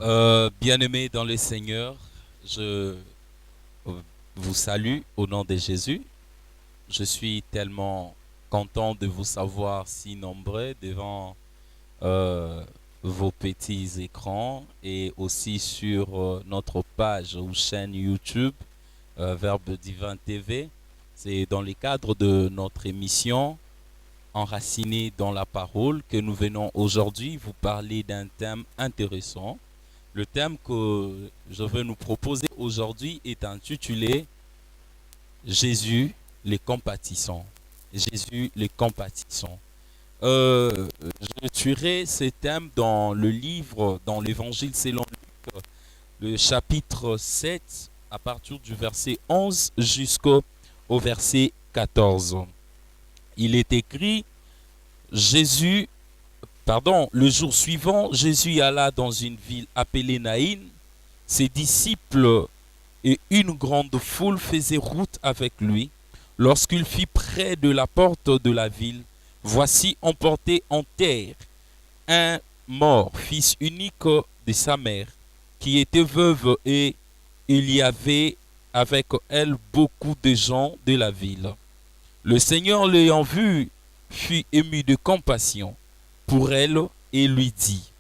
Bien-aimés dans le Seigneur, je vous salue au nom de Jésus. Je suis tellement content de vous savoir si nombreux devant euh, vos petits écrans et aussi sur notre page ou chaîne YouTube Verbe Divin TV. C'est dans le cadre de notre émission Enraciné dans la parole que nous venons aujourd'hui vous parler d'un thème intéressant. Le thème que je veux nous proposer aujourd'hui est intitulé Jésus les compatissants. Jésus les compatissants. Je tuerai ce thème dans le livre, dans l'évangile selon Luc, le chapitre 7, à partir du verset 11 jusqu'au verset 14. Il est écrit, Jésus le jour suivant, Jésus alla dans une ville appelée Naïn. Ses disciples et une grande foule faisaient route avec lui. Lorsqu'il fut près de la porte de la ville, voici emporté en terre un mort, fils unique de sa mère, qui était veuve, et il y avait avec elle beaucoup de gens de la ville. Le Seigneur l'ayant vu fut ému de compassion pour elle et lui dit,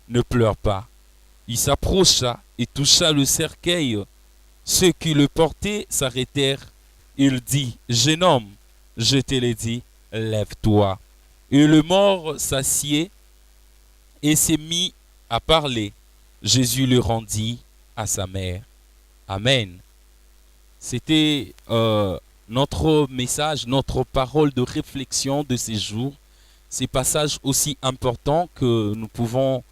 ne pleure pas. Il s'approcha et toucha le cercueil. Ceux qui le portaient s'arrêtèrent. Il dit, jeune homme, je te l'ai dit, lève-toi. Et le mort s'assied et s'est mis à parler. Jésus le rendit à sa mère. Amen. C'était notre message, notre parole de réflexion de ces jours. Ces passages aussi importants que nous pouvons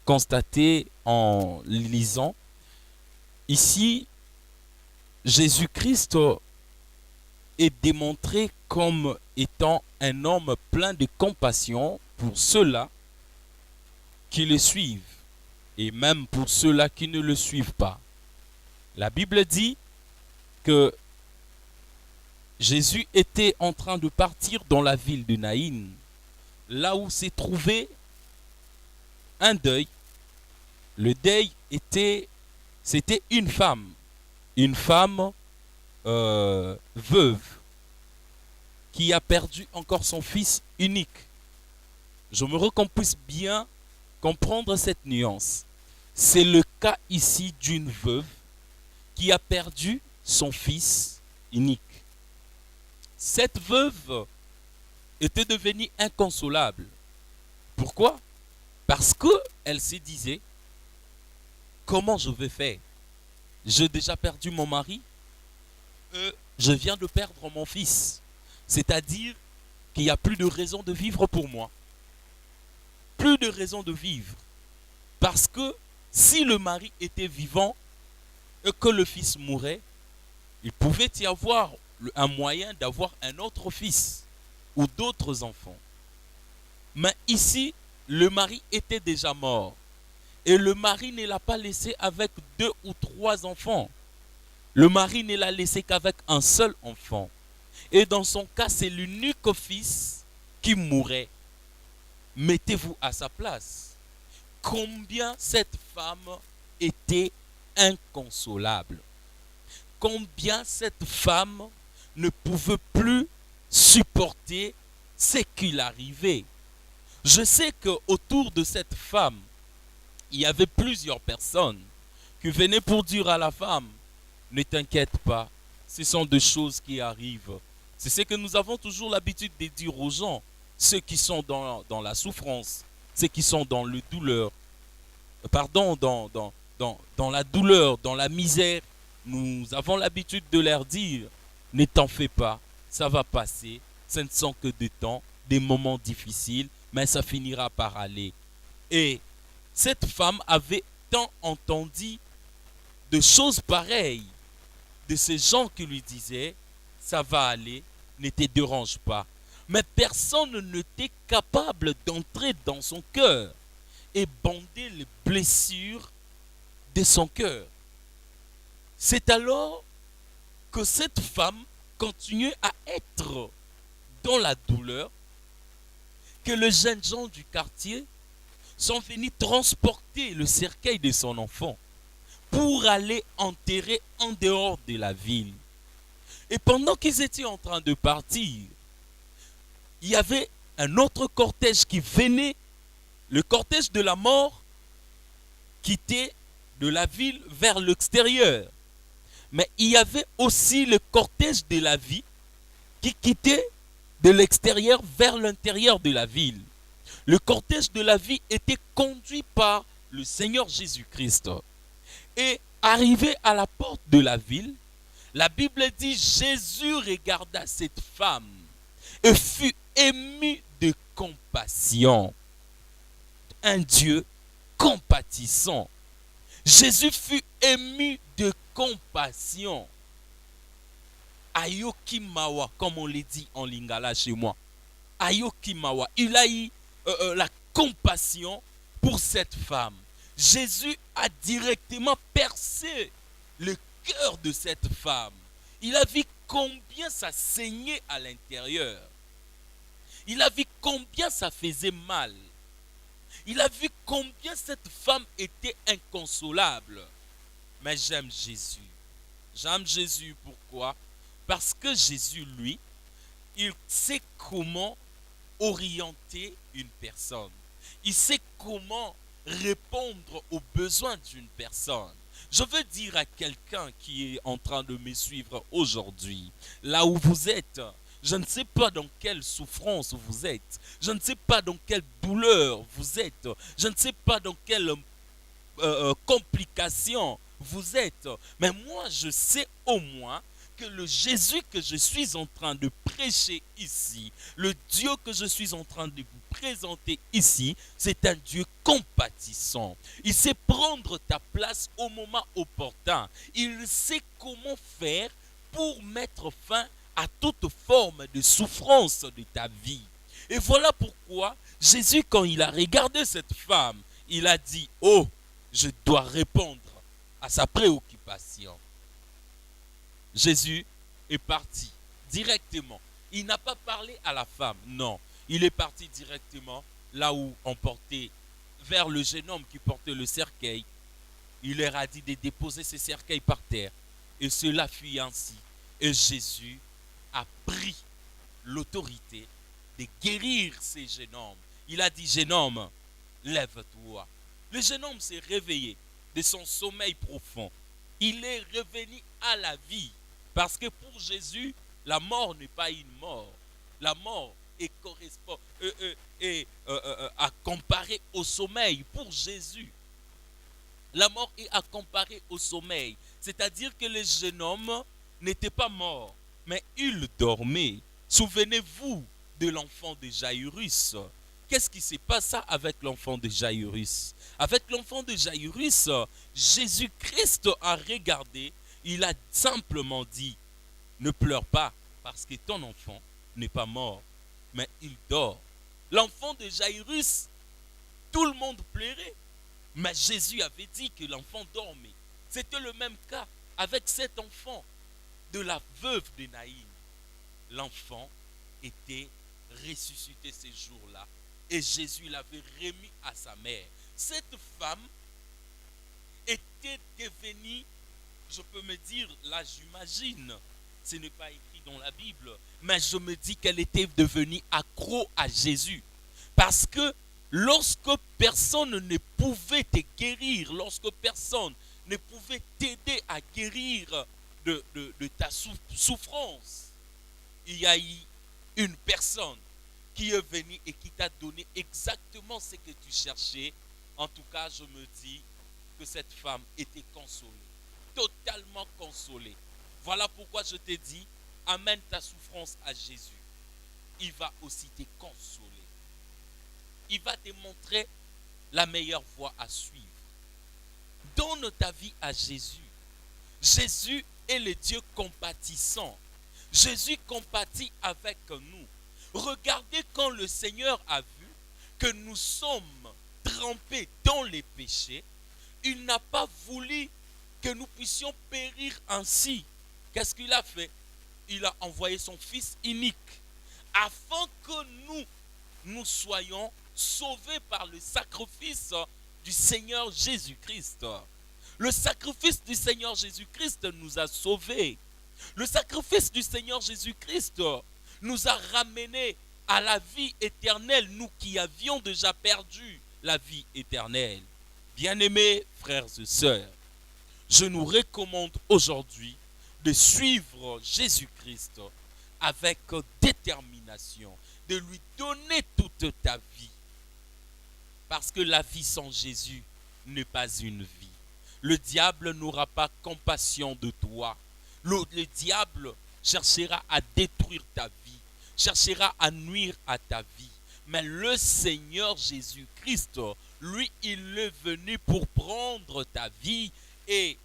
constater en lisant. Ici, Jésus-Christ est démontré comme étant un homme plein de compassion pour ceux-là qui le suivent et même pour ceux-là qui ne le suivent pas. La Bible dit que Jésus était en train de partir dans la ville de Naïn, là où s'est trouvé un deuil. Le deuil c'était une femme veuve, qui a perdu encore son fils unique. J'aimerais qu'on puisse bien comprendre cette nuance. C'est le cas ici d'une veuve qui a perdu son fils unique. Cette veuve était devenue inconsolable. Pourquoi? Parce qu'elle se disait, comment je vais faire? J'ai déjà perdu mon mari, je viens de perdre mon fils. C'est-à-dire qu'il n'y a plus de raison de vivre pour moi. Plus de raison de vivre. Parce que si le mari était vivant et que le fils mourait, il pouvait y avoir un moyen d'avoir un autre fils ou d'autres enfants. Mais ici, le mari était déjà mort. Et le mari ne l'a pas laissé avec 2 ou 3 enfants. Le mari ne l'a laissé qu'avec un seul enfant. Et dans son cas, c'est l'unique fils qui mourait. Mettez-vous à sa place. Combien cette femme était inconsolable. Combien cette femme ne pouvait plus supporter ce qui l'arrivait. Je sais qu'autour de cette femme, il y avait plusieurs personnes qui venaient pour dire à la femme, ne t'inquiète pas, ce sont des choses qui arrivent. C'est ce que nous avons toujours l'habitude de dire aux gens, ceux qui sont dans la souffrance, ceux qui sont dans le douleur, dans la douleur, dans la misère. Nous avons l'habitude de leur dire, ne t'en fais pas, ça va passer, ce ne sont que des temps, des moments difficiles, mais ça finira par aller. Et cette femme avait tant entendu de choses pareilles de ces gens qui lui disaient, ça va aller, ne te dérange pas. Mais personne n'était capable d'entrer dans son cœur et bander les blessures de son cœur. C'est alors que cette femme continuait à être dans la douleur, que les jeunes gens du quartier sont venus transporter le cercueil de son enfant pour aller enterrer en dehors de la ville. Et pendant qu'ils étaient en train de partir, il y avait un autre cortège qui venait, le cortège de la mort, quittait de la ville vers l'extérieur. Mais il y avait aussi le cortège de la vie qui quittait de l'extérieur vers l'intérieur de la ville. Le cortège de la vie était conduit par le Seigneur Jésus-Christ. Et arrivé à la porte de la ville, la Bible dit Jésus regarda cette femme et fut ému de compassion. Un Dieu compatissant. Jésus fut ému de compassion. Ayokimawa, comme on le dit en lingala chez moi. Ayokimawa. Il a eu la compassion pour cette femme. Jésus a directement percé le cœur de cette femme. Il a vu combien ça saignait à l'intérieur. Il a vu combien ça faisait mal. Il a vu combien cette femme était inconsolable. Mais j'aime Jésus. J'aime Jésus, pourquoi? Parce que Jésus, lui, il sait comment orienter une personne. Il sait comment répondre aux besoins d'une personne. Je veux dire à quelqu'un qui est en train de me suivre aujourd'hui, là où vous êtes, je ne sais pas dans quelle souffrance vous êtes, je ne sais pas dans quelle douleur vous êtes, je ne sais pas dans quelle complication vous êtes, mais moi je sais au moins que le Jésus que je suis en train de prêcher ici, le Dieu que je suis en train de vous présenter ici, c'est un Dieu compatissant. Il sait prendre ta place au moment opportun. Il sait comment faire pour mettre fin à toute forme de souffrance de ta vie. Et voilà pourquoi Jésus, quand il a regardé cette femme, il a dit, oh, je dois répondre à sa préoccupation. Jésus est parti directement. Il n'a pas parlé à la femme, non. Il est parti directement là où on portait, vers le jeune homme qui portait le cercueil. Il leur a dit de déposer ces cercueils par terre. Et cela fut ainsi. Et Jésus a pris l'autorité de guérir ces jeunes hommes. Il a dit, jeune homme, lève-toi. Le jeune homme s'est réveillé de son sommeil profond. Il est revenu à la vie. Parce que pour Jésus, la mort n'est pas une mort. La mort est à comparer au sommeil. Pour Jésus, la mort est à comparer au sommeil. C'est-à-dire que le jeune homme n'était pas mort, mais il dormait. Souvenez-vous de l'enfant de Jaïrus. Qu'est-ce qui s'est passé avec l'enfant de Jaïrus? Avec l'enfant de Jaïrus, Jésus-Christ a regardé. Il a simplement dit, ne pleure pas parce que ton enfant n'est pas mort, mais il dort. L'enfant de Jaïrus, tout le monde pleurait, mais Jésus avait dit que l'enfant dormait. C'était le même cas avec cet enfant de la veuve de Naïm. L'enfant était ressuscité ces jours-là et Jésus l'avait remis à sa mère. Cette femme était devenue, je peux me dire, là j'imagine, ce n'est pas écrit dans la Bible, mais je me dis qu'elle était devenue accro à Jésus. Parce que lorsque personne ne pouvait te guérir, lorsque personne ne pouvait t'aider à guérir de ta souffrance, il y a eu une personne qui est venue et qui t'a donné exactement ce que tu cherchais. En tout cas, je me dis que cette femme était consolée. Totalement consolé. Voilà pourquoi je t'ai dit, amène ta souffrance à Jésus. Il va aussi te consoler. Il va te montrer la meilleure voie à suivre. Donne ta vie à Jésus. Jésus est le Dieu compatissant. Jésus compatit avec nous. Regardez quand le Seigneur a vu que nous sommes trempés dans les péchés, il n'a pas voulu que nous puissions périr ainsi. Qu'est-ce qu'il a fait? Il a envoyé son Fils unique afin que nous soyons sauvés par le sacrifice du Seigneur Jésus-Christ. Le sacrifice du Seigneur Jésus-Christ nous a sauvés. Le sacrifice du Seigneur Jésus-Christ nous a ramenés à la vie éternelle, nous qui avions déjà perdu la vie éternelle. Bien-aimés frères et sœurs, je nous recommande aujourd'hui de suivre Jésus-Christ avec détermination, de lui donner toute ta vie. Parce que la vie sans Jésus n'est pas une vie. Le diable n'aura pas compassion de toi. Le diable cherchera à détruire ta vie, cherchera à nuire à ta vie. Mais le Seigneur Jésus-Christ, lui, il est venu pour prendre ta vie et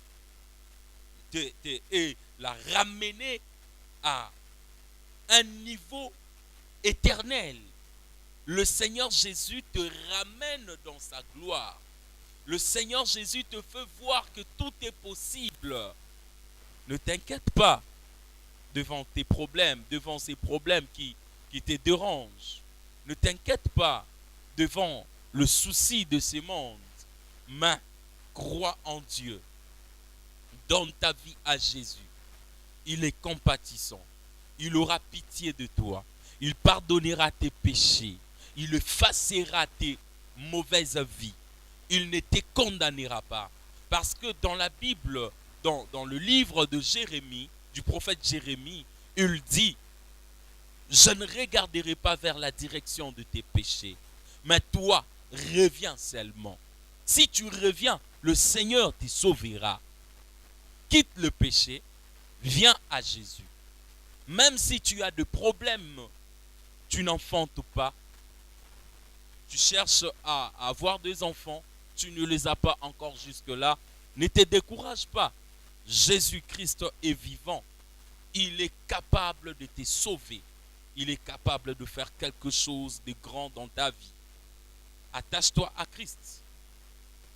la ramener à un niveau éternel. Le Seigneur Jésus te ramène dans sa gloire. Le Seigneur Jésus te fait voir que tout est possible. Ne t'inquiète pas devant tes problèmes, devant ces problèmes qui te dérangent. Ne t'inquiète pas devant le souci de ce monde. Mais crois en Dieu. Donne ta vie à Jésus. Il est compatissant. Il aura pitié de toi. Il pardonnera tes péchés. Il effacera tes mauvaises vies. Il ne te condamnera pas. Parce que dans la Bible, dans le livre de Jérémie, du prophète Jérémie, il dit: je ne regarderai pas vers la direction de tes péchés, mais toi, reviens seulement. Si tu reviens, le Seigneur te sauvera. Quitte le péché, viens à Jésus. Même si tu as des problèmes, tu n'enfantes pas, tu cherches à avoir des enfants, tu ne les as pas encore jusque-là, ne te décourage pas. Jésus-Christ est vivant. Il est capable de te sauver. Il est capable de faire quelque chose de grand dans ta vie. Attache-toi à Christ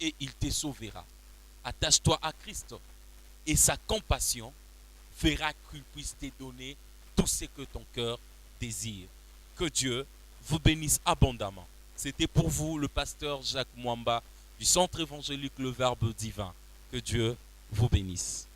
et il te sauvera. Attache-toi à Christ et sa compassion fera qu'il puisse te donner tout ce que ton cœur désire. Que Dieu vous bénisse abondamment. C'était pour vous le pasteur Jacques Mwamba du Centre évangélique Le Verbe Divin. Que Dieu vous bénisse.